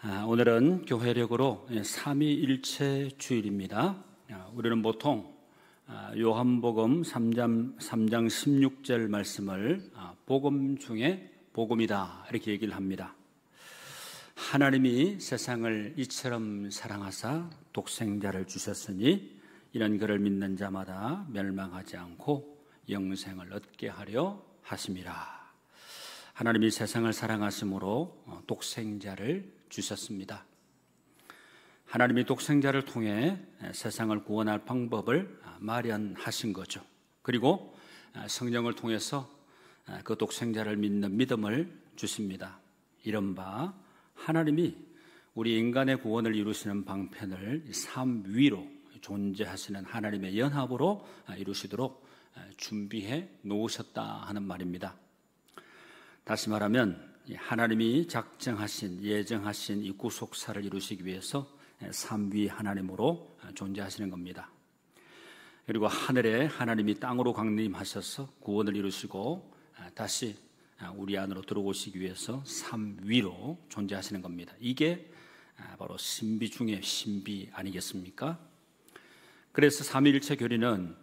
오늘은 교회력으로 삼위일체 주일입니다. 우리는 보통 요한복음 3장 16절 말씀을 복음 중에 복음이다 이렇게 얘기를 합니다. 하나님이 세상을 이처럼 사랑하사 독생자를 주셨으니 이는 그를 믿는 자마다 멸망하지 않고 영생을 얻게 하려 하심이라. 하나님이 세상을 사랑하심으로 독생자를 주셨습니다. 하나님이 독생자를 통해 세상을 구원할 방법을 마련하신 거죠. 그리고 성령을 통해서 그 독생자를 믿는 믿음을 주십니다. 이른바 하나님이 우리 인간의 구원을 이루시는 방편을 삼위로 존재하시는 하나님의 연합으로 이루시도록 준비해 놓으셨다 하는 말입니다. 다시 말하면 하나님이 작정하신 예정하신 이 구속사를 이루시기 위해서 삼위 하나님으로 존재하시는 겁니다. 그리고 하늘에 하나님이 땅으로 강림하셔서 구원을 이루시고 다시 우리 안으로 들어오시기 위해서 삼위로 존재하시는 겁니다. 이게 바로 신비 중의 신비 아니겠습니까? 그래서 삼위일체 교리는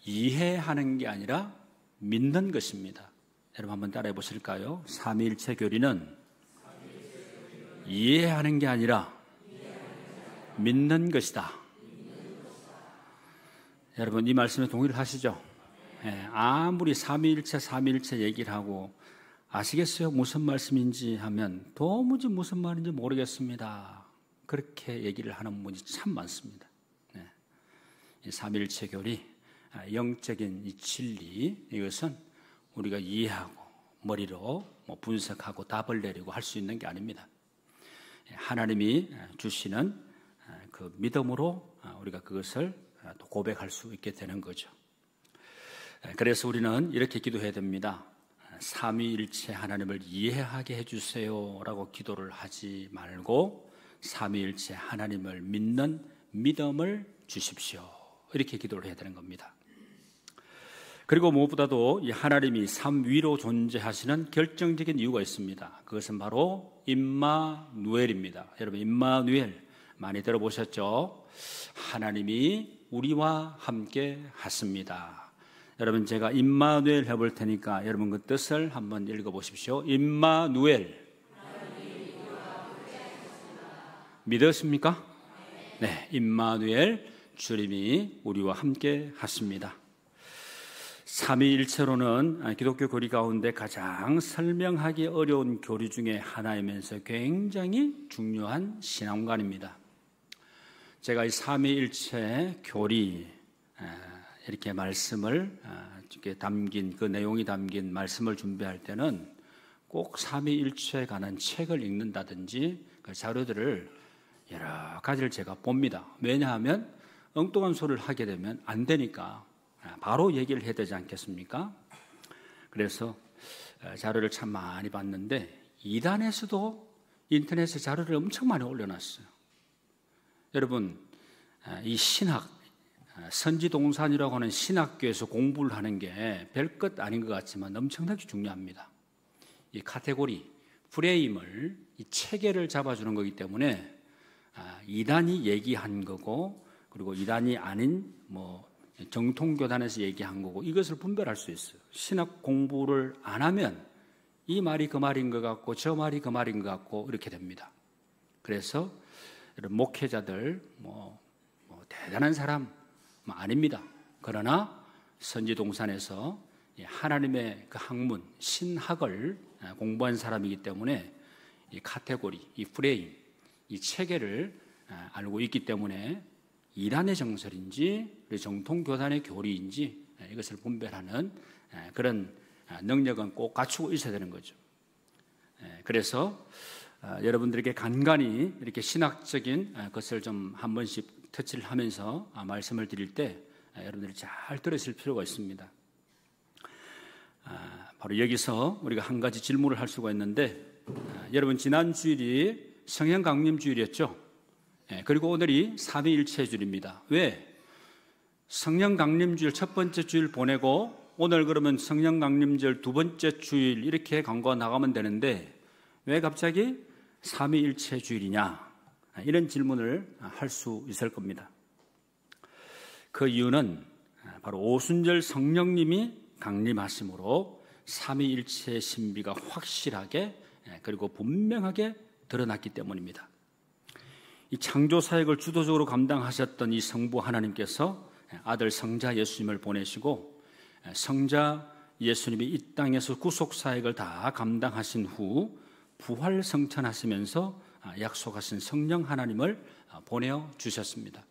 이해하는 게 아니라 믿는 것입니다. 여러분 한번 따라해 보실까요? 삼위일체 교리는 이해하는 게 아니라 믿는 것이다. 여러분 이 말씀에 동의를 하시죠? 아무리 삼위일체 얘기를 하고 아시겠어요? 무슨 말씀인지 하면 도무지 무슨 말인지 모르겠습니다. 그렇게 얘기를 하는 분이 참 많습니다. 이 삼위일체 교리, 영적인 이 진리, 이것은 우리가 이해하고 머리로 분석하고 답을 내리고 할 수 있는 게 아닙니다. 하나님이 주시는 그 믿음으로 우리가 그것을 또 고백할 수 있게 되는 거죠. 그래서 우리는 이렇게 기도해야 됩니다. 삼위일체 하나님을 이해하게 해주세요 라고 기도를 하지 말고 삼위일체 하나님을 믿는 믿음을 주십시오 이렇게 기도를 해야 되는 겁니다. 그리고 무엇보다도 이 하나님이 삼위로 존재하시는 결정적인 이유가 있습니다. 그것은 바로 임마누엘입니다. 여러분 임마누엘 많이 들어보셨죠? 하나님이 우리와 함께 하십니다. 여러분 제가 임마누엘 해볼 테니까 여러분 그 뜻을 한번 읽어보십시오. 임마누엘 믿으십니까? 네, 임마누엘 주님이 우리와 함께 하십니다. 삼위일체로는 기독교 교리 가운데 가장 설명하기 어려운 교리 중에 하나이면서 굉장히 중요한 신앙관입니다. 제가 이 삼위일체 교리 이렇게 말씀을 이렇게 담긴 그 내용이 담긴 말씀을 준비할 때는 꼭 삼위일체에 관한 책을 읽는다든지 그 자료들을 여러 가지를 제가 봅니다. 왜냐하면 엉뚱한 소리를 하게 되면 안 되니까 바로 얘기를 해야 되지 않겠습니까? 그래서 자료를 참 많이 봤는데 이단에서도 인터넷에 자료를 엄청 많이 올려놨어요. 여러분 이 신학 선지동산이라고 하는 신학교에서 공부를 하는 게 별것 아닌 것 같지만 엄청나게 중요합니다. 이 카테고리 프레임을 이 체계를 잡아주는 거기 때문에 이단이 얘기한 거고 그리고 이단이 아닌 정통교단에서 얘기한 거고 이것을 분별할 수 있어요. 신학 공부를 안 하면 이 말이 그 말인 것 같고 저 말이 그 말인 것 같고 이렇게 됩니다. 그래서 목회자들 대단한 사람 아닙니다. 그러나 선지동산에서 하나님의 그 학문 신학을 공부한 사람이기 때문에 이 카테고리, 이 프레임, 이 체계를 알고 있기 때문에 이단의 정설인지 정통교단의 교리인지 이것을 분별하는 그런 능력은 꼭 갖추고 있어야 되는 거죠. 그래서 여러분들에게 간간히 이렇게 신학적인 것을 좀 한 번씩 터치를 하면서 말씀을 드릴 때 여러분들이 잘 들으실 필요가 있습니다. 바로 여기서 우리가 한 가지 질문을 할 수가 있는데 여러분 지난 주일이 성령강림주일이었죠? 그리고 오늘이 삼위일체 주일입니다. 왜? 성령강림주일 첫 번째 주일 보내고 오늘 그러면 성령강림절 두 번째 주일 이렇게 광고가 나가면 되는데 왜 갑자기 삼위일체주일이냐? 이런 질문을 할 수 있을 겁니다. 그 이유는 바로 오순절 성령님이 강림하심으로 삼위일체의 신비가 확실하게 그리고 분명하게 드러났기 때문입니다. 이 창조사역을 주도적으로 감당하셨던 이 성부 하나님께서 아들 성자 예수님을 보내시고 성자 예수님이 이 땅에서 구속사역을 다 감당하신 후 부활성천하시면서 약속하신 성령 하나님을 보내주셨습니다.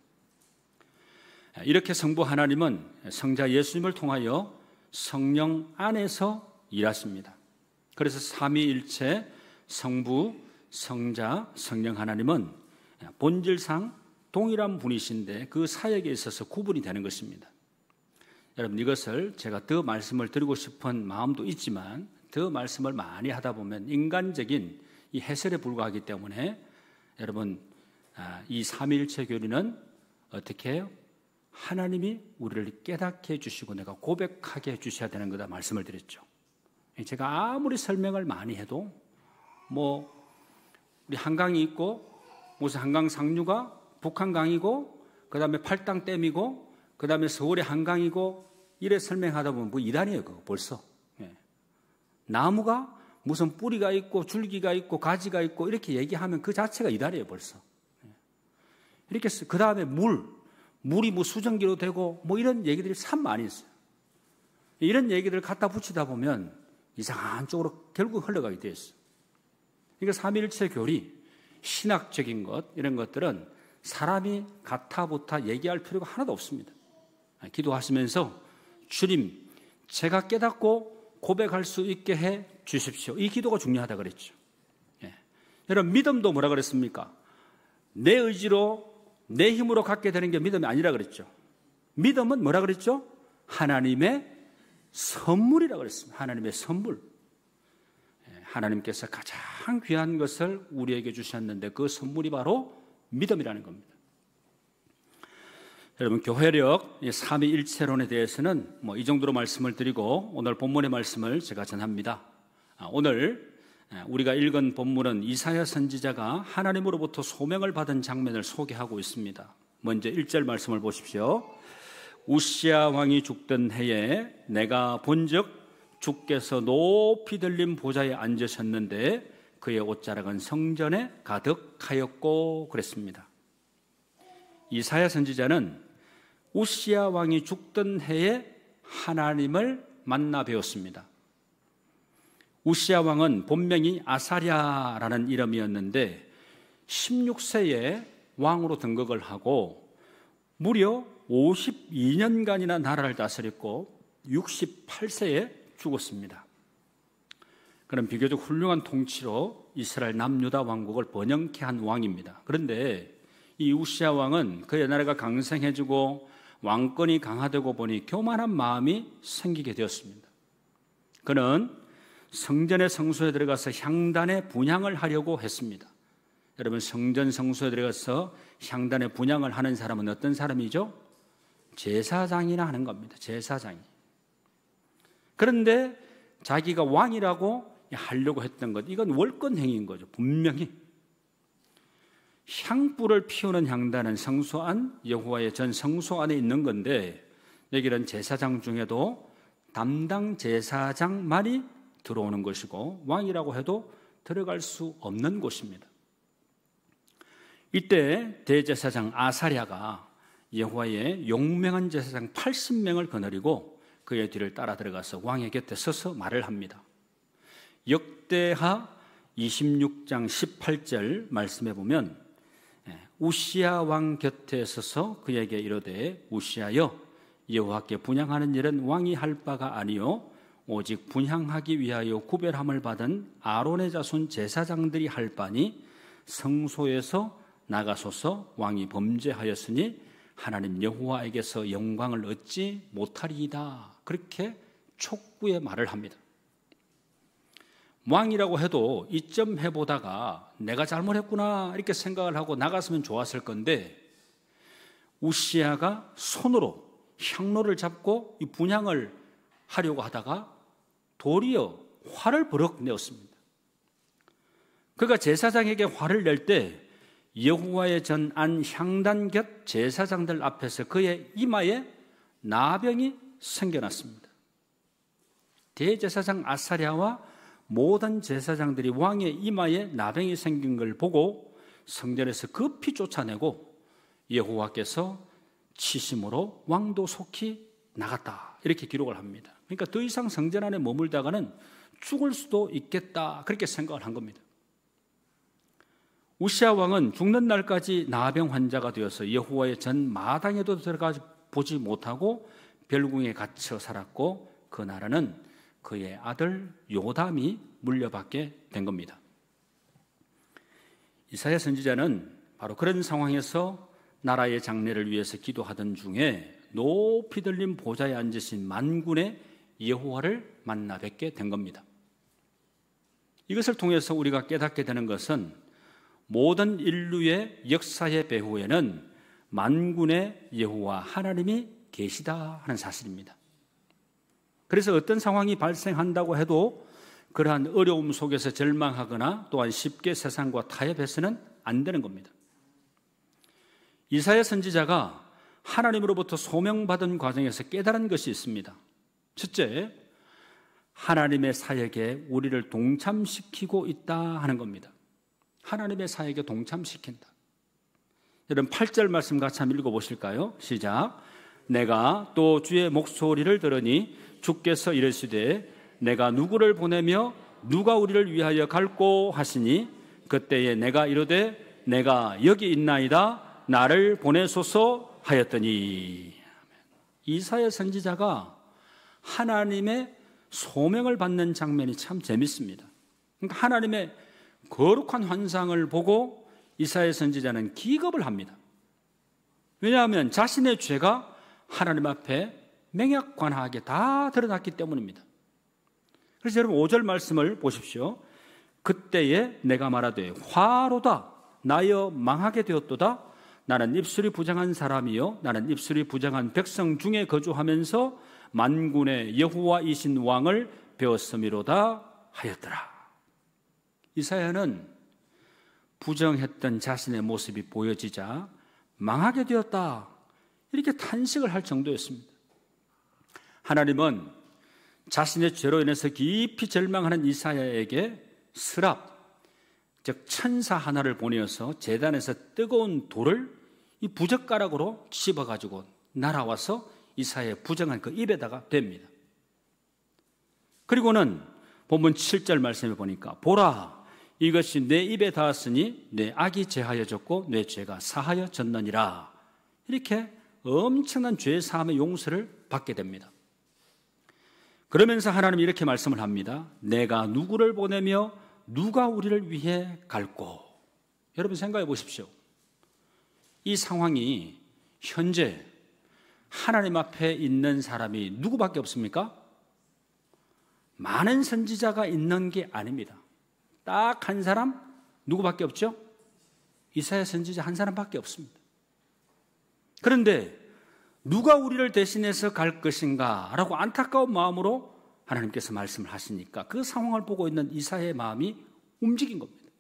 이렇게 성부 하나님은 성자 예수님을 통하여 성령 안에서 일하십니다. 그래서 삼위일체 성부, 성자, 성령 하나님은 본질상 동일한 분이신데 그 사역에 있어서 구분이 되는 것입니다. 여러분, 이것을 제가 더 말씀을 드리고 싶은 마음도 있지만 더 말씀을 많이 하다 보면 인간적인 이 해설에 불과하기 때문에 여러분, 이 삼위일체 교리는 어떻게 해요? 하나님이 우리를 깨닫게 해주시고 내가 고백하게 해주셔야 되는 거다 말씀을 드렸죠. 제가 아무리 설명을 많이 해도 우리 한강이 있고 무슨 한강 상류가 북한강이고 그 다음에 팔당댐이고 그 다음에 서울의 한강이고 이래 설명하다 보면 이단이에요. 그거 벌써. 나무가 무슨 뿌리가 있고 줄기가 있고 가지가 있고 이렇게 얘기하면 그 자체가 이단이에요. 벌써. 이렇게 그 다음에 물이 수증기로 되고 이런 얘기들이 참 많이 있어요. 이런 얘기들을 갖다 붙이다 보면 이상한 쪽으로 결국 흘러가게 돼 있어요. 그러니까 삼위일체 교리, 신학적인 것 이런 것들은 사람이 가타부타 얘기할 필요가 하나도 없습니다. 기도하시면서 주님, 제가 깨닫고 고백할 수 있게 해 주십시오. 이 기도가 중요하다 그랬죠. 여러분, 믿음도 뭐라 그랬습니까? 내 의지로 내 힘으로 갖게 되는 게 믿음이 아니라 그랬죠. 믿음은 뭐라 그랬죠? 하나님의 선물이라 그랬습니다. 하나님의 선물. 하나님께서 가장 귀한 것을 우리에게 주셨는데 그 선물이 바로 믿음이라는 겁니다. 여러분, 교회력 삼위일체론에 대해서는 이 정도로 말씀을 드리고 오늘 본문의 말씀을 제가 전합니다. 오늘 우리가 읽은 본문은 이사야 선지자가 하나님으로부터 소명을 받은 장면을 소개하고 있습니다. 먼저 1절 말씀을 보십시오. 우시야 왕이 죽던 해에 내가 본즉 주께서 높이 들린 보좌에 앉으셨는데 그의 옷자락은 성전에 가득하였고 그랬습니다. 이사야 선지자는 우시야 왕이 죽던 해에 하나님을 만나 배웠습니다. 우시야 왕은 본명이 아사랴라는 이름이었는데 16세에 왕으로 등극을 하고 무려 52년간이나 나라를 다스렸고 68세에 죽었습니다. 그런 비교적 훌륭한 통치로 이스라엘 남유다 왕국을 번영케 한 왕입니다. 그런데 이 우시야 왕은 그의 나라가 강盛해지고 왕권이 강화되고 보니 교만한 마음이 생기게 되었습니다. 그는 성전의 성소에 들어가서 향단의 분향을 하려고 했습니다. 여러분, 성전 성소에 들어가서 향단의 분향을 하는 사람은 어떤 사람이죠? 제사장이라 하는 겁니다. 제사장이. 그런데 자기가 왕이라고 하려고 했던 것, 이건 월권행위인 거죠. 분명히. 향불을 피우는 향단은 성소 안, 여호와의 전 성소 안에 있는 건데 여기는 제사장 중에도 담당 제사장만이 들어오는 것이고 왕이라고 해도 들어갈 수 없는 곳입니다. 이때 대제사장 아사랴가 여호와의 용맹한 제사장 80명을 거느리고 그의 뒤를 따라 들어가서 왕의 곁에 서서 말을 합니다. 역대하 26장 18절 말씀해 보면 우시야 왕 곁에 서서 그에게 이르되 우시야여, 여호와께 분향하는 일은 왕이 할 바가 아니요 오직 분향하기 위하여 구별함을 받은 아론의 자손 제사장들이 할 바니 성소에서 나가소서. 왕이 범죄하였으니 하나님 여호와에게서 영광을 얻지 못하리이다. 그렇게 촉구의 말을 합니다. 왕이라고 해도 이점 해보다가 내가 잘못했구나 이렇게 생각을 하고 나갔으면 좋았을 건데 우시야가 손으로 향로를 잡고 이 분향을 하려고 하다가 도리어 화를 버럭 내었습니다. 그가 제사장에게 화를 낼 때 여호와의 전 안 향단 곁 제사장들 앞에서 그의 이마에 나병이 생겨났습니다. 대제사장 아사랴와 모든 제사장들이 왕의 이마에 나병이 생긴 걸 보고 성전에서 급히 쫓아내고 여호와께서 치심으로 왕도 속히 나갔다, 이렇게 기록을 합니다. 그러니까 더 이상 성전 안에 머물다가는 죽을 수도 있겠다, 그렇게 생각을 한 겁니다. 우시야 왕은 죽는 날까지 나병 환자가 되어서 여호와의 전 마당에도 들어가 보지 못하고 별궁에 갇혀 살았고, 그 나라는 그의 아들 요담이 물려받게 된 겁니다. 이사야 선지자는 바로 그런 상황에서 나라의 장래를 위해서 기도하던 중에 높이 들린 보좌에 앉으신 만군의 여호와를 만나 뵙게 된 겁니다. 이것을 통해서 우리가 깨닫게 되는 것은 모든 인류의 역사의 배후에는 만군의 여호와 하나님이 계시다 하는 사실입니다. 그래서 어떤 상황이 발생한다고 해도 그러한 어려움 속에서 절망하거나 또한 쉽게 세상과 타협해서는 안 되는 겁니다. 이사야 선지자가 하나님으로부터 소명받은 과정에서 깨달은 것이 있습니다. 첫째, 하나님의 사역에 우리를 동참시키고 있다 하는 겁니다. 하나님의 사역에 동참시킨다. 여러분 8절 말씀 같이 한번 읽어보실까요? 시작. 내가 또 주의 목소리를 들으니 주께서 이르시되 내가 누구를 보내며 누가 우리를 위하여 갈꼬 하시니 그때에 내가 이르되 내가 여기 있나이다 나를 보내소서 하였더니. 이사야 선지자가 하나님의 소명을 받는 장면이 참 재밌습니다. 그러니까 하나님의 거룩한 환상을 보고 이사야 선지자는 기겁을 합니다. 왜냐하면 자신의 죄가 하나님 앞에 명약관하게 다 드러났기 때문입니다. 그래서 여러분 5절 말씀을 보십시오. 그때에 내가 말하되 화로다 나여 망하게 되었도다. 나는 입술이 부정한 사람이요 나는 입술이 부정한 백성 중에 거주하면서 만군의 여호와이신 왕을 배웠음이로다 하였더라. 이사야는 부정했던 자신의 모습이 보여지자 망하게 되었다, 이렇게 탄식을 할 정도였습니다. 하나님은 자신의 죄로 인해서 깊이 절망하는 이사야에게 스랍, 즉 천사 하나를 보내어서 제단에서 뜨거운 돌을 이 부젓가락으로 씹어가지고 날아와서 이사야의 부정한 그 입에다가 댑니다. 그리고는 본문 7절 말씀에 보니까 보라 이것이 내 입에 닿았으니 내 악이 제하여졌고 내 죄가 사하여졌느니라, 이렇게 엄청난 죄 사함의 용서를 받게 됩니다. 그러면서 하나님이 이렇게 말씀을 합니다. 내가 누구를 보내며 누가 우리를 위해 갈꼬. 여러분 생각해 보십시오. 이 상황이 현재 하나님 앞에 있는 사람이 누구밖에 없습니까? 많은 선지자가 있는 게 아닙니다. 딱 한 사람, 누구밖에 없죠? 이사야 선지자 한 사람밖에 없습니다. 그런데 누가 우리를 대신해서 갈 것인가 라고 안타까운 마음으로 하나님께서 말씀을 하시니까 그 상황을 보고 있는 이사야의 마음이 움직인 겁니다.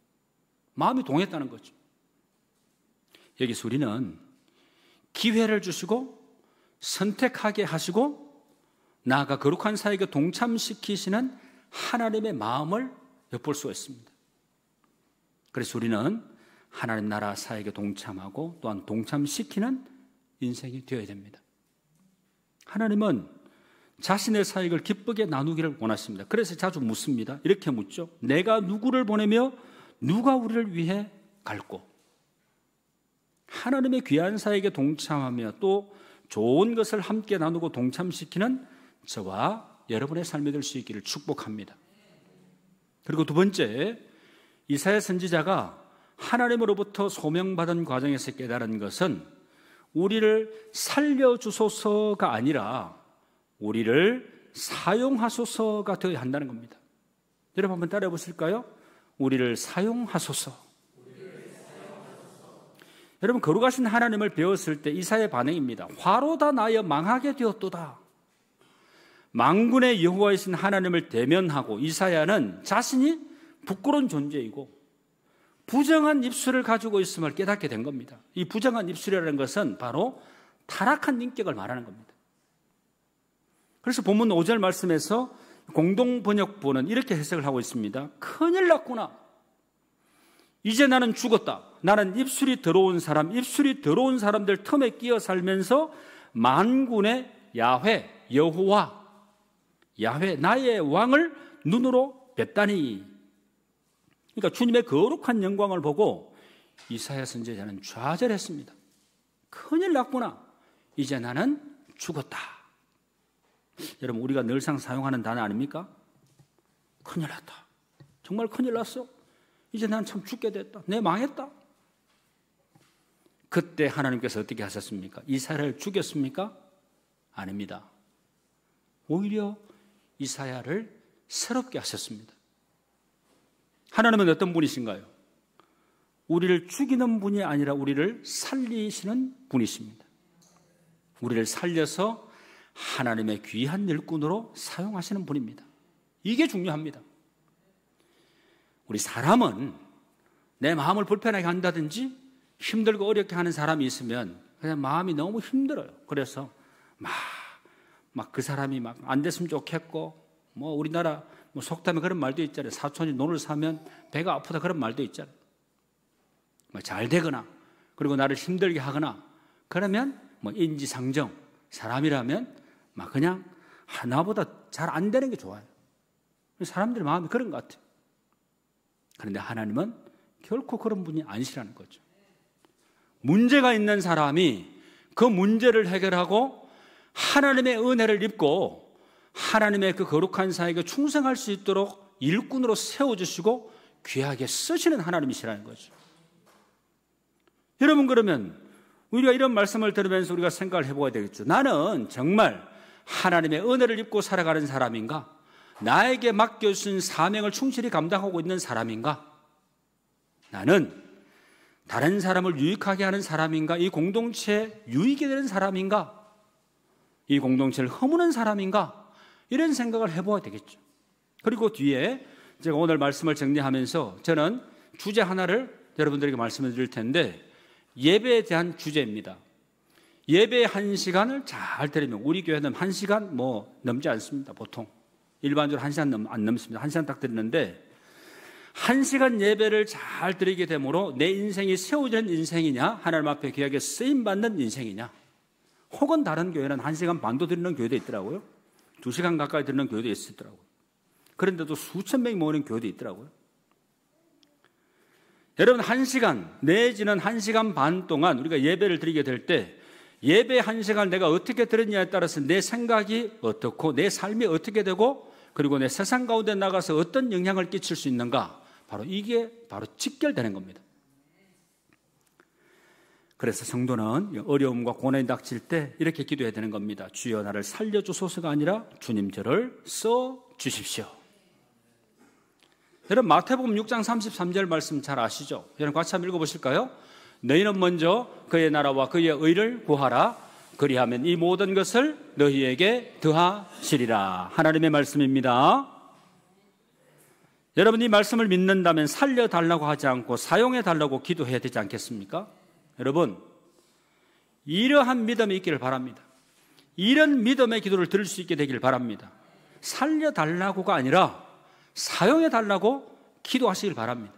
마음이 동했다는 거죠. 여기서 우리는 기회를 주시고 선택하게 하시고 나아가 거룩한 사역에 동참시키시는 하나님의 마음을 엿볼 수가 있습니다. 그래서 우리는 하나님 나라 사역에 동참하고 또한 동참시키는 인생이 되어야 됩니다. 하나님은 자신의 사역을 기쁘게 나누기를 원하십니다. 그래서 자주 묻습니다. 이렇게 묻죠. 내가 누구를 보내며 누가 우리를 위해 갈꼬. 하나님의 귀한 사역에 동참하며 또 좋은 것을 함께 나누고 동참시키는 저와 여러분의 삶이 될 수 있기를 축복합니다. 그리고 두 번째, 이사야 선지자가 하나님으로부터 소명받은 과정에서 깨달은 것은 우리를 살려주소서가 아니라 우리를 사용하소서가 되어야 한다는 겁니다. 여러분 한번 따라해 보실까요? 우리를 사용하소서. 여러분 거룩하신 하나님을 배웠을 때 이사야의 반응입니다. 화로다 나여 망하게 되었도다. 만군의 여호와이신 하나님을 대면하고 이사야는 자신이 부끄러운 존재이고 부정한 입술을 가지고 있음을 깨닫게 된 겁니다. 이 부정한 입술이라는 것은 바로 타락한 인격을 말하는 겁니다. 그래서 본문 5절 말씀에서 공동번역본은 이렇게 해석을 하고 있습니다. 큰일 났구나. 이제 나는 죽었다. 나는 입술이 더러운 사람들 틈에 끼어 살면서 만군의 야훼, 여호와, 야훼, 나의 왕을 눈으로 뵀다니. 그러니까 주님의 거룩한 영광을 보고 이사야 선지자는 좌절했습니다. 큰일 났구나. 이제 나는 죽었다. 여러분, 우리가 늘상 사용하는 단어 아닙니까? 큰일 났다. 정말 큰일 났어. 이제 난 참 죽게 됐다. 내 망했다. 그때 하나님께서 어떻게 하셨습니까? 이사야를 죽였습니까? 아닙니다. 오히려 이사야를 새롭게 하셨습니다. 하나님은 어떤 분이신가요? 우리를 죽이는 분이 아니라 우리를 살리시는 분이십니다. 우리를 살려서 하나님의 귀한 일꾼으로 사용하시는 분입니다. 이게 중요합니다. 우리 사람은 내 마음을 불편하게 한다든지 힘들고 어렵게 하는 사람이 있으면 그냥 마음이 너무 힘들어요. 그래서 막 그 사람이 막 안 됐으면 좋겠고, 뭐 우리나라 뭐 속담에 그런 말도 있잖아요. 사촌이 논을 사면 배가 아프다, 그런 말도 있잖아요. 뭐 잘 되거나 그리고 나를 힘들게 하거나 그러면 뭐 인지상정, 사람이라면 막 그냥 나보다 잘 안 되는 게 좋아요. 사람들의 마음이 그런 것 같아요. 그런데 하나님은 결코 그런 분이 아니시라는 거죠. 문제가 있는 사람이 그 문제를 해결하고 하나님의 은혜를 입고 하나님의 그 거룩한 사역에 충성할 수 있도록 일꾼으로 세워주시고 귀하게 쓰시는 하나님이시라는 거죠. 여러분, 그러면 우리가 이런 말씀을 들으면서 우리가 생각을 해보아야 되겠죠. 나는 정말 하나님의 은혜를 입고 살아가는 사람인가? 나에게 맡겨주신 사명을 충실히 감당하고 있는 사람인가? 나는 다른 사람을 유익하게 하는 사람인가? 이 공동체에 유익이 되는 사람인가? 이 공동체를 허무는 사람인가? 이런 생각을 해보아야 되겠죠. 그리고 뒤에 제가 오늘 말씀을 정리하면서 저는 주제 하나를 여러분들에게 말씀을 드릴 텐데, 예배에 대한 주제입니다. 예배 1시간을 잘 드리면, 우리 교회는 1시간 넘지 않습니다. 보통 일반적으로 1시간 안 넘습니다. 1시간 딱 드리는데, 1시간 예배를 잘 드리게 되므로 내 인생이 세워지는 인생이냐, 하나님 앞에 귀하게 쓰임받는 인생이냐, 혹은 다른 교회는 1시간 반도 드리는 교회도 있더라고요. 2시간 가까이 드리는 교회도 있더라고요. 그런데도 수천 명이 모이는 교회도 있더라고요. 여러분, 1시간 내지는 1시간 반 동안 우리가 예배를 드리게 될 때, 예배 1시간 내가 어떻게 드렸냐에 따라서 내 생각이 어떻고 내 삶이 어떻게 되고, 그리고 내 세상 가운데 나가서 어떤 영향을 끼칠 수 있는가, 바로 이게 바로 직결되는 겁니다. 그래서 성도는 어려움과 고난이 닥칠 때 이렇게 기도해야 되는 겁니다. 주여 나를 살려주소서가 아니라 주님 저를 써주십시오. 여러분, 마태복음 6장 33절 말씀 잘 아시죠? 여러분 같이 한번 읽어보실까요? 너희는 먼저 그의 나라와 그의 의를 구하라. 그리하면 이 모든 것을 너희에게 더하시리라. 하나님의 말씀입니다. 여러분, 이 말씀을 믿는다면 살려달라고 하지 않고 사용해달라고 기도해야 되지 않겠습니까? 여러분, 이러한 믿음이 있기를 바랍니다. 이런 믿음의 기도를 드릴 수 있게 되기를 바랍니다. 살려달라고가 아니라 사용해달라고 기도하시길 바랍니다.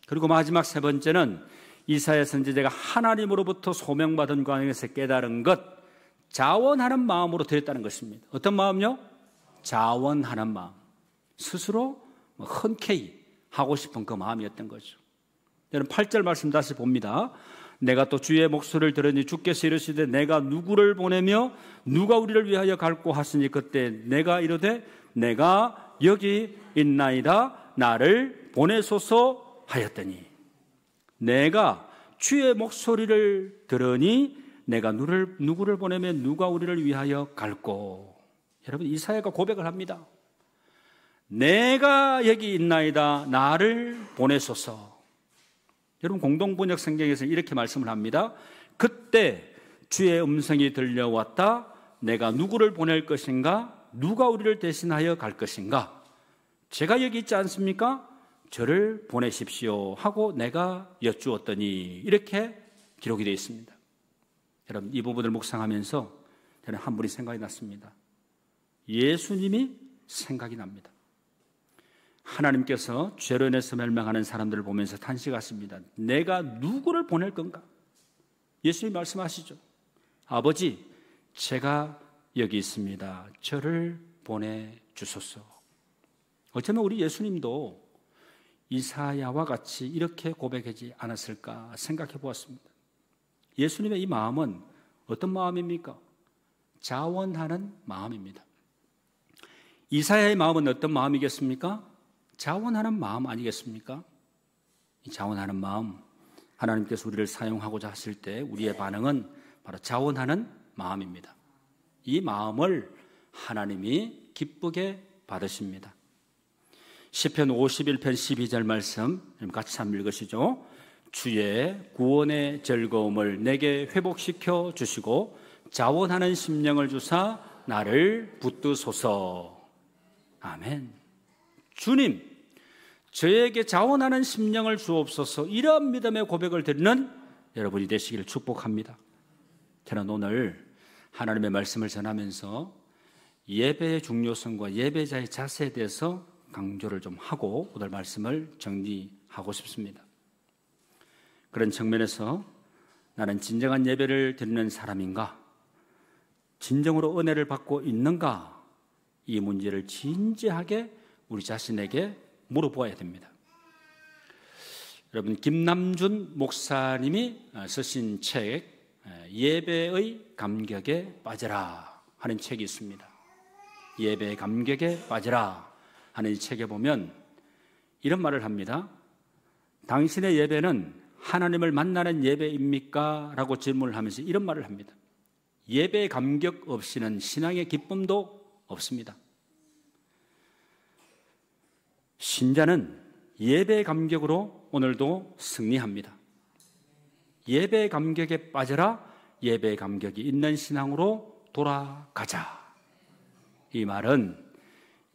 그리고 마지막 세 번째는 이사야 선지자가 하나님으로부터 소명받은 과정에서 깨달은 것, 자원하는 마음으로 드렸다는 것입니다. 어떤 마음요? 자원하는 마음. 스스로 흔쾌히 하고 싶은 그 마음이었던 거죠. 여러분, 8절 말씀 다시 봅니다. 내가 또 주의 목소리를 들으니 주께서 이르시되 내가 누구를 보내며 누가 우리를 위하여 갈고 하시니 그때 내가 이르되 내가 여기 있나이다 나를 보내소서 하였더니, 내가 주의 목소리를 들으니 내가 누구를 보내며 누가 우리를 위하여 갈고. 여러분, 이사야가 고백을 합니다. 내가 여기 있나이다 나를 보내소서. 여러분, 공동번역 성경에서 이렇게 말씀을 합니다. 그때 주의 음성이 들려왔다. 내가 누구를 보낼 것인가? 누가 우리를 대신하여 갈 것인가? 제가 여기 있지 않습니까? 저를 보내십시오 하고 내가 여쭈었더니 이렇게 기록이 되어 있습니다. 여러분, 이 부분을 묵상하면서 저는 한 분이 생각이 났습니다. 예수님이 생각이 납니다. 하나님께서 죄로 인해서 멸망하는 사람들을 보면서 탄식하십니다. 내가 누구를 보낼 건가? 예수님이 말씀하시죠. 아버지, 제가 여기 있습니다. 저를 보내주소서. 어쩌면 우리 예수님도 이사야와 같이 이렇게 고백하지 않았을까 생각해 보았습니다. 예수님의 이 마음은 어떤 마음입니까? 자원하는 마음입니다. 이사야의 마음은 어떤 마음이겠습니까? 자원하는 마음 아니겠습니까? 이 자원하는 마음, 하나님께서 우리를 사용하고자 하실 때 우리의 반응은 바로 자원하는 마음입니다. 이 마음을 하나님이 기쁘게 받으십니다. 시편 51편 12절 말씀 같이 한번 읽으시죠. 주의 구원의 즐거움을 내게 회복시켜 주시고 자원하는 심령을 주사 나를 붙드소서. 아멘. 주님, 저에게 자원하는 심령을 주옵소서. 이러한 믿음의 고백을 드리는 여러분이 되시기를 축복합니다. 저는 오늘 하나님의 말씀을 전하면서 예배의 중요성과 예배자의 자세에 대해서 강조를 좀 하고 오늘 말씀을 정리하고 싶습니다. 그런 측면에서 나는 진정한 예배를 드리는 사람인가? 진정으로 은혜를 받고 있는가? 이 문제를 진지하게 우리 자신에게 물어보아야 됩니다. 여러분, 김남준 목사님이 쓰신 책 예배의 감격에 빠져라 하는 책이 있습니다. 예배의 감격에 빠져라 하는 이 책에 보면 이런 말을 합니다. 당신의 예배는 하나님을 만나는 예배입니까? 라고 질문을 하면서 이런 말을 합니다. 예배의 감격 없이는 신앙의 기쁨도 없습니다. 신자는 예배의 감격으로 오늘도 승리합니다. 예배의 감격에 빠져라. 예배의 감격이 있는 신앙으로 돌아가자. 이 말은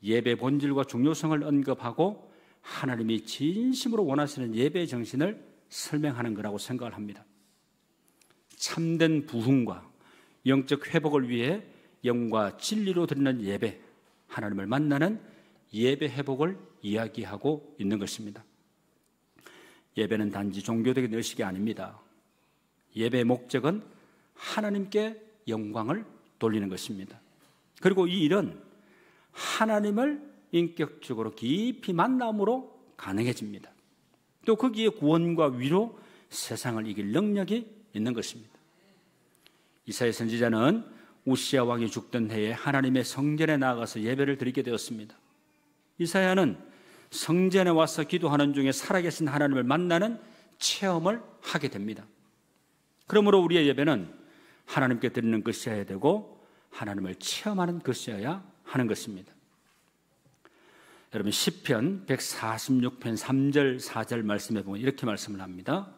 예배 본질과 중요성을 언급하고 하나님이 진심으로 원하시는 예배의 정신을 설명하는 거라고 생각을 합니다. 참된 부흥과 영적 회복을 위해 영과 진리로 드리는 예배, 하나님을 만나는 예배 회복을 이야기하고 있는 것입니다. 예배는 단지 종교적인 의식이 아닙니다. 예배의 목적은 하나님께 영광을 돌리는 것입니다. 그리고 이 일은 하나님을 인격적으로 깊이 만남으로 가능해집니다. 또 거기에 구원과 위로, 세상을 이길 능력이 있는 것입니다. 이사야 선지자는 우시야 왕이 죽던 해에 하나님의 성전에 나아가서 예배를 드리게 되었습니다. 이사야는 성전에 와서 기도하는 중에 살아계신 하나님을 만나는 체험을 하게 됩니다. 그러므로 우리의 예배는 하나님께 드리는 것이어야 되고 하나님을 체험하는 것이어야 하는 것입니다. 여러분, 시편 146편 3절 4절 말씀에 보면 이렇게 말씀을 합니다.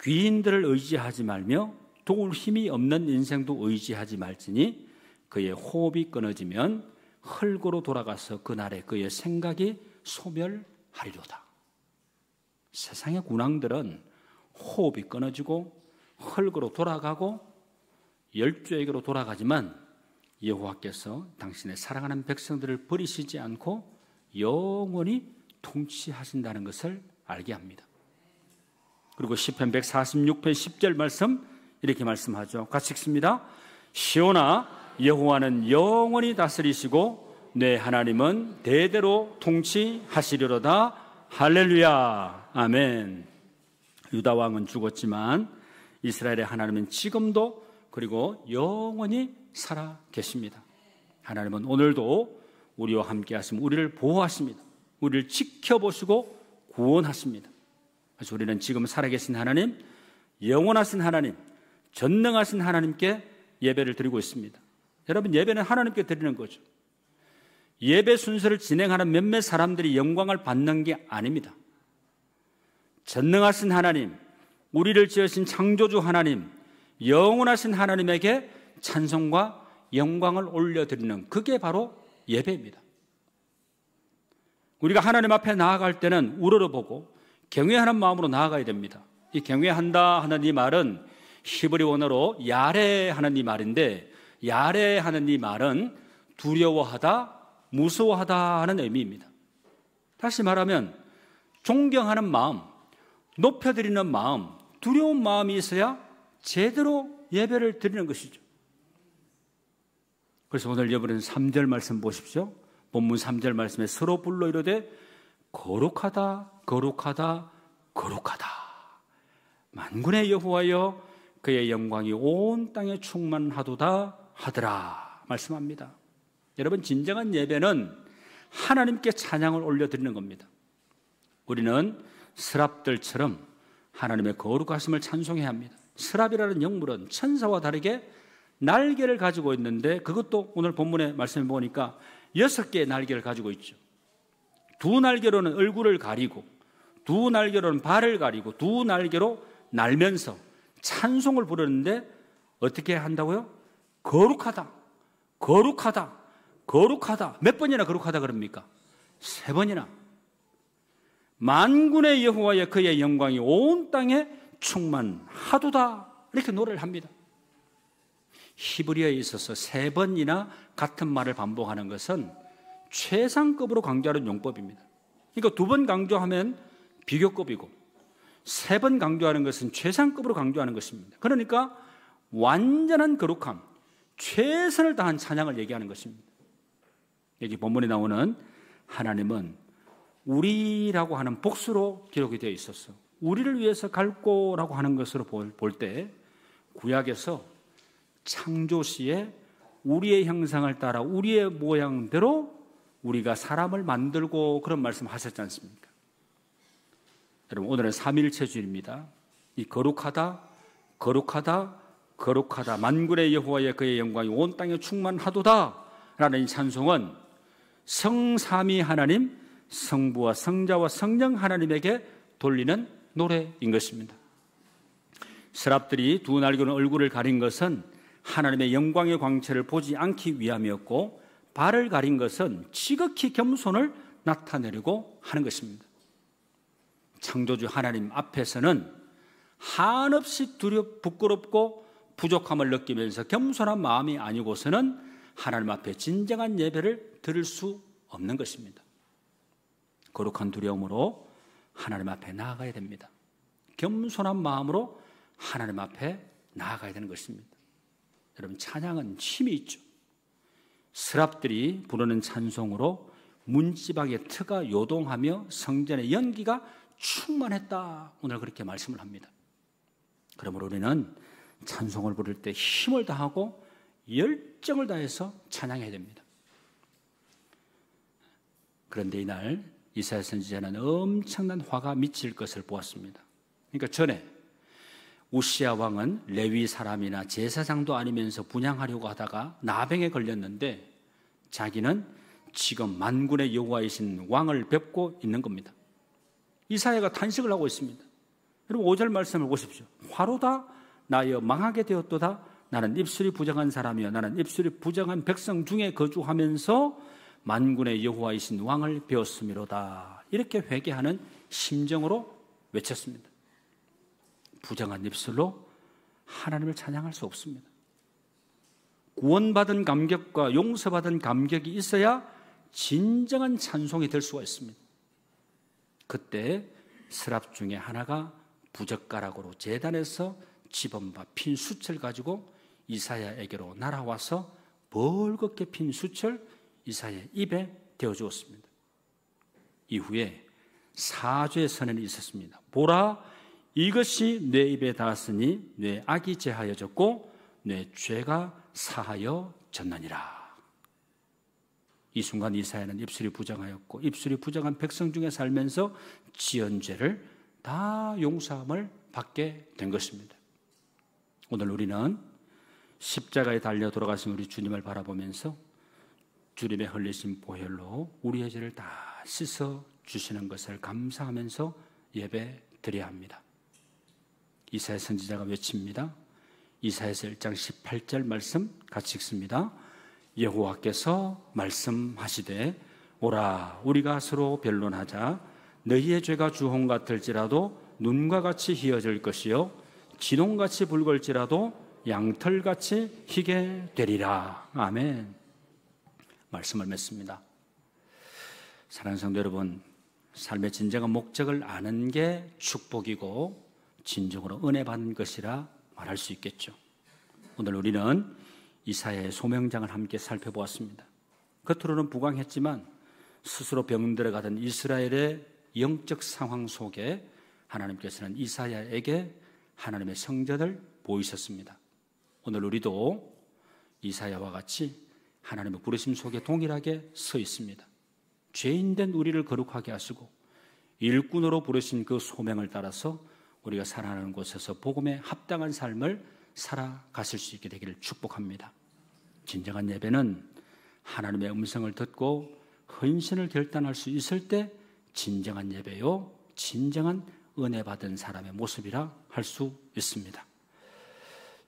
귀인들을 의지하지 말며 도울 힘이 없는 인생도 의지하지 말지니 그의 호흡이 끊어지면 흙으로 돌아가서 그날에 그의 생각이 소멸하리로다. 세상의 군왕들은 호흡이 끊어지고 흙으로 돌아가고 열조에게로 돌아가지만 여호와께서 당신의 사랑하는 백성들을 버리시지 않고 영원히 통치하신다는 것을 알게 합니다. 그리고 시편 146편 10절 말씀 이렇게 말씀하죠. 같이 읽습니다. 시온아, 여호와는 영원히 다스리시고 내 하나님은 대대로 통치하시리로다. 할렐루야. 아멘. 유다 왕은 죽었지만 이스라엘의 하나님은 지금도 그리고 영원히 살아 계십니다. 하나님은 오늘도 우리와 함께 하시면 우리를 보호하십니다. 우리를 지켜보시고 구원하십니다. 그래서 우리는 지금 살아계신 하나님, 영원하신 하나님, 전능하신 하나님께 예배를 드리고 있습니다. 여러분, 예배는 하나님께 드리는 거죠. 예배 순서를 진행하는 몇몇 사람들이 영광을 받는 게 아닙니다. 전능하신 하나님, 우리를 지으신 창조주 하나님, 영원하신 하나님에게 찬송과 영광을 올려드리는 그게 바로 예배입니다. 우리가 하나님 앞에 나아갈 때는 우러러보고 경외하는 마음으로 나아가야 됩니다. 이 경외한다 하는 이 말은 히브리 원어로 야레하는 이 말인데, 야레하는 이 말은 두려워하다, 무서워하다 하는 의미입니다. 다시 말하면 존경하는 마음, 높여드리는 마음, 두려운 마음이 있어야 제대로 예배를 드리는 것이죠. 그래서 오늘 여러분 3절 말씀 보십시오. 본문 3절 말씀에 서로 불러 이르되 거룩하다 거룩하다 거룩하다 만군의 여호와여 그의 영광이 온 땅에 충만하도다 하더라 말씀합니다. 여러분, 진정한 예배는 하나님께 찬양을 올려드리는 겁니다. 우리는 스랍들처럼 하나님의 거룩하심을 찬송해야 합니다. 스랍이라는 영물은 천사와 다르게 날개를 가지고 있는데, 그것도 오늘 본문의 말씀에 보니까 6개의 날개를 가지고 있죠. 2날개로는 얼굴을 가리고, 2날개로는 발을 가리고, 2날개로 날면서 찬송을 부르는데 어떻게 한다고요? 거룩하다, 거룩하다, 거룩하다. 몇 번이나 거룩하다 그럽니까? 3번이나. 만군의 여호와의 그의 영광이 온 땅에 충만하도다, 이렇게 노래를 합니다. 히브리어에 있어서 3번이나 같은 말을 반복하는 것은 최상급으로 강조하는 용법입니다. 그러니까 2번 강조하면 비교급이고 3번 강조하는 것은 최상급으로 강조하는 것입니다. 그러니까 완전한 거룩함, 최선을 다한 찬양을 얘기하는 것입니다. 여기 본문에 나오는 하나님은 우리라고 하는 복수로 기록이 되어 있어서 우리를 위해서 갈고라고 하는 것으로 볼 때, 구약에서 창조 시에 우리의 형상을 따라 우리의 모양대로 우리가 사람을 만들고, 그런 말씀 하셨지 않습니까? 여러분, 오늘은 삼위일체주일입니다. 이 거룩하다, 거룩하다, 거룩하다 만군의 여호와의 그의 영광이 온 땅에 충만하도다 라는 이 찬송은 성삼위 하나님, 성부와 성자와 성령 하나님에게 돌리는 노래인 것입니다. 스랍들이 2날개로 얼굴을 가린 것은 하나님의 영광의 광채를 보지 않기 위함이었고, 발을 가린 것은 지극히 겸손을 나타내려고 하는 것입니다. 창조주 하나님 앞에서는 한없이 부끄럽고 부족함을 느끼면서 겸손한 마음이 아니고서는 하나님 앞에 진정한 예배를 드릴 수 없는 것입니다. 거룩한 두려움으로 하나님 앞에 나아가야 됩니다. 겸손한 마음으로 하나님 앞에 나아가야 되는 것입니다. 여러분, 찬양은 힘이 있죠. 스랍들이 부르는 찬송으로 문지방의 트가 요동하며 성전의 연기가 충만했다, 오늘 그렇게 말씀을 합니다. 그러므로 우리는 찬송을 부를 때 힘을 다하고 열정을 다해서 찬양해야 됩니다. 그런데 이날 이사야 선지자는 엄청난 화가 미칠 것을 보았습니다. 그러니까 전에 우시야 왕은 레위 사람이나 제사장도 아니면서 분향하려고 하다가 나병에 걸렸는데, 자기는 지금 만군의 여호와이신 왕을 뵙고 있는 겁니다. 이사야가 탄식을 하고 있습니다. 여러분, 5절 말씀을 보십시오. 화로다 나여 망하게 되었도다. 나는 입술이 부정한 사람이여 나는 입술이 부정한 백성 중에 거주하면서 만군의 여호와이신 왕을 배웠음이로다. 이렇게 회개하는 심정으로 외쳤습니다. 부정한 입술로 하나님을 찬양할 수 없습니다. 구원받은 감격과 용서받은 감격이 있어야 진정한 찬송이 될 수가 있습니다. 그때 스랍 중에 하나가 부젓가락으로 제단에서 집은 바 핀 숯을 가지고 이사야에게로 날아와서 벌겋게 핀 숯을 이사야의 입에 대어주었습니다. 이후에 사죄 선언이 있었습니다. 보라, 이것이 내 입에 닿았으니 내 악이 제하여졌고 내 죄가 사하여졌느니라. 이 순간 이사야는 입술이 부정하였고 입술이 부정한 백성 중에 살면서 지은 죄를 다 용서함을 받게 된 것입니다. 오늘 우리는 십자가에 달려 돌아가신 우리 주님을 바라보면서 주님의 흘리신 보혈로 우리의 죄를 다 씻어 주시는 것을 감사하면서 예배 드려야 합니다. 이사야 선지자가 외칩니다. 이사야서 1장 18절 말씀 같이 읽습니다. 여호와께서 말씀하시되 오라 우리가 서로 변론하자. 너희의 죄가 주홍 같을지라도 눈과 같이 희어질 것이요 진홍같이 붉을지라도 양털같이 희게 되리라. 아멘. 말씀을 맺습니다. 사랑하는 성도 여러분, 삶의 진정한 목적을 아는 게 축복이고 진정으로 은혜 받는 것이라 말할 수 있겠죠. 오늘 우리는 이사야의 소명장을 함께 살펴보았습니다. 겉으로는 부강했지만 스스로 병들어 가던 이스라엘의 영적 상황 속에 하나님께서는 이사야에게 하나님의 성전을 보이셨습니다. 오늘 우리도 이사야와 같이 하나님의 부르심 속에 동일하게 서 있습니다. 죄인된 우리를 거룩하게 하시고 일꾼으로 부르신 그 소명을 따라서 우리가 살아가는 곳에서 복음에 합당한 삶을 살아가실 수 있게 되기를 축복합니다. 진정한 예배는 하나님의 음성을 듣고 헌신을 결단할 수 있을 때 진정한 예배요, 진정한 은혜 받은 사람의 모습이라 할 수 있습니다.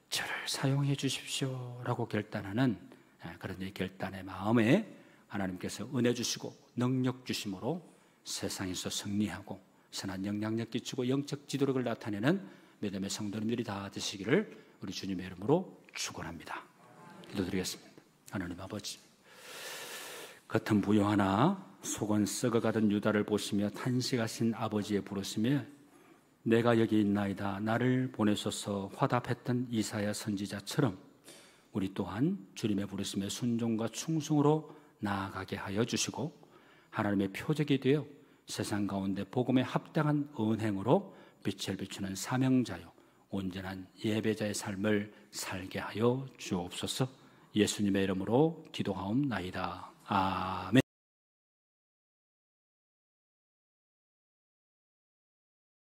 저를 사용해 주십시오 라고 결단하는 그런 결단의 마음에 하나님께서 은혜 주시고 능력 주심으로 세상에서 승리하고 선한 영향력 끼치고 영적 지도력을 나타내는 믿음의 성도님들이 다 되시기를 우리 주님의 이름으로 축원합니다. 기도드리겠습니다. 하나님 아버지, 겉은 부요하나 속은 썩어가던 유다를 보시며 탄식하신 아버지의 부르심에 내가 여기 있나이다 나를 보내소서 화답했던 이사야 선지자처럼 우리 또한 주님의 부르심에 순종과 충성으로 나아가게 하여 주시고 하나님의 표적이 되어 세상 가운데 복음에 합당한 언행으로 빛을 비추는 사명자요 온전한 예배자의 삶을 살게 하여 주옵소서. 예수님의 이름으로 기도하옵나이다. 아멘.